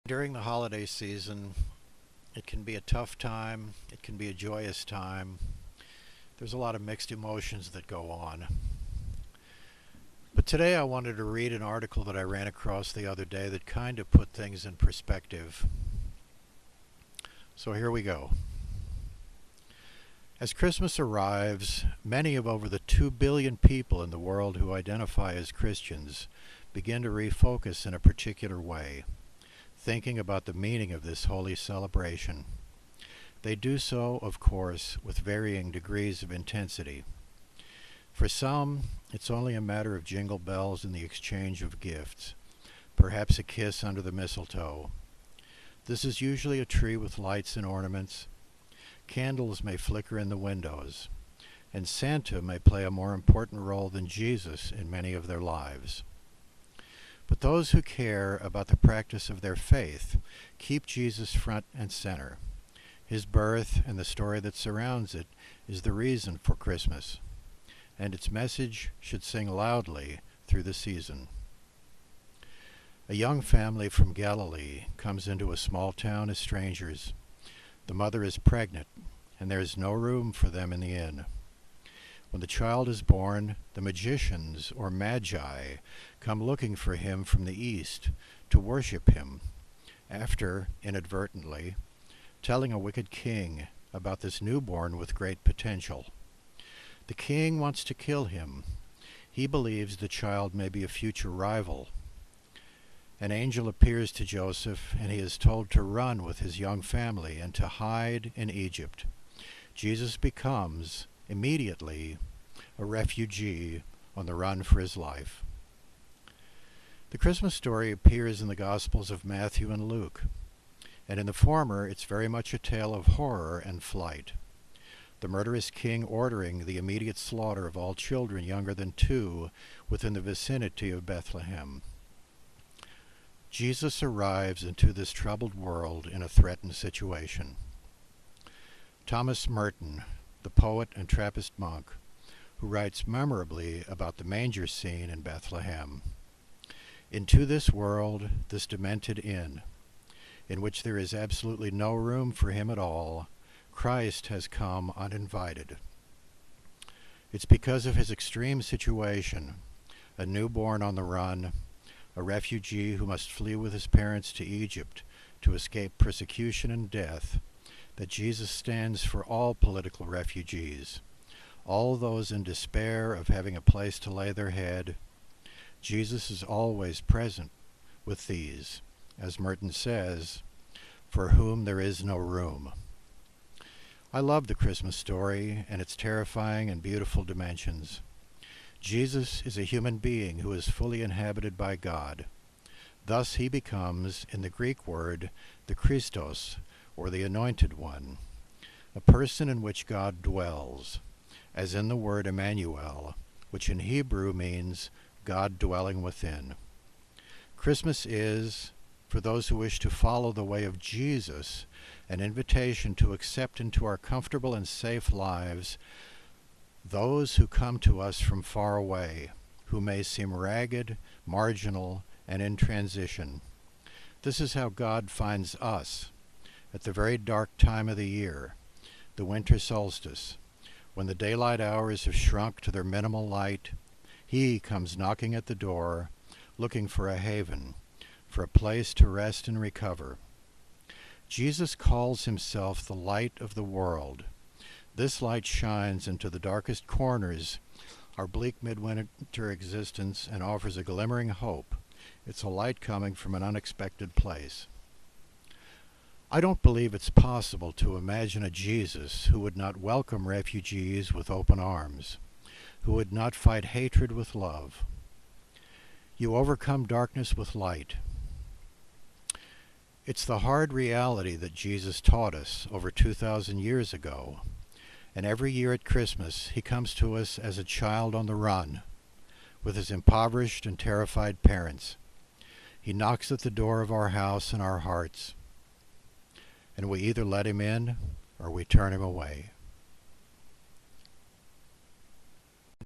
During the holiday season, it can be a tough time, it can be a joyous time. There's a lot of mixed emotions that go on. But today I wanted to read an article that I ran across the other day that kind of put things in perspective. So here we go. As Christmas arrives, many of over the 2 billion people in the world who identify as Christians begin to refocus in a particular way, thinking about the meaning of this holy celebration. They do so, of course, with varying degrees of intensity. For some, it's only a matter of jingle bells and the exchange of gifts, perhaps a kiss under the mistletoe. This is usually a tree with lights and ornaments. Candles may flicker in the windows, and Santa may play a more important role than Jesus in many of their lives. But those who care about the practice of their faith keep Jesus front and center. His birth and the story that surrounds it is the reason for Christmas, and its message should sing loudly through the season. A young family from Galilee comes into a small town as strangers. The mother is pregnant, and there is no room for them in the inn. When the child is born, the magicians, or magi, come looking for him from the east to worship him, after, inadvertently, telling a wicked king about this newborn with great potential. The king wants to kill him. He believes the child may be a future rival. An angel appears to Joseph, and he is told to run with his young family and to hide in Egypt. Jesus becomes, immediately, a refugee on the run for his life. The Christmas story appears in the Gospels of Matthew and Luke, and in the former it's very much a tale of horror and flight. The murderous king ordering the immediate slaughter of all children younger than 2 within the vicinity of Bethlehem. Jesus arrives into this troubled world in a threatened situation. Thomas Merton, the poet and Trappist monk, who writes memorably about the manger scene in Bethlehem. Into this world, this demented inn, in which there is absolutely no room for him at all, Christ has come uninvited. It's because of his extreme situation, a newborn on the run, a refugee who must flee with his parents to Egypt to escape persecution and death, that Jesus stands for all political refugees, all those in despair of having a place to lay their head. Jesus is always present with these, as Merton says, for whom there is no room. I love the Christmas story and its terrifying and beautiful dimensions. Jesus is a human being who is fully inhabited by God. Thus he becomes, in the Greek word, the Christos, or the Anointed One, a person in which God dwells, as in the word Emmanuel, which in Hebrew means God dwelling within. Christmas is, for those who wish to follow the way of Jesus, an invitation to accept into our comfortable and safe lives those who come to us from far away, who may seem ragged, marginal, and in transition. This is how God finds us, at the very dark time of the year, the winter solstice, when the daylight hours have shrunk to their minimal light. He comes knocking at the door, looking for a haven, for a place to rest and recover. Jesus calls himself the light of the world. This light shines into the darkest corners our bleak midwinter existence and offers a glimmering hope. It's a light coming from an unexpected place. I don't believe it's possible to imagine a Jesus who would not welcome refugees with open arms, who would not fight hatred with love. You overcome darkness with light. It's the hard reality that Jesus taught us over 2,000 years ago. And every year at Christmas, he comes to us as a child on the run, with his impoverished and terrified parents. He knocks at the door of our house and our hearts, and we either let him in or we turn him away.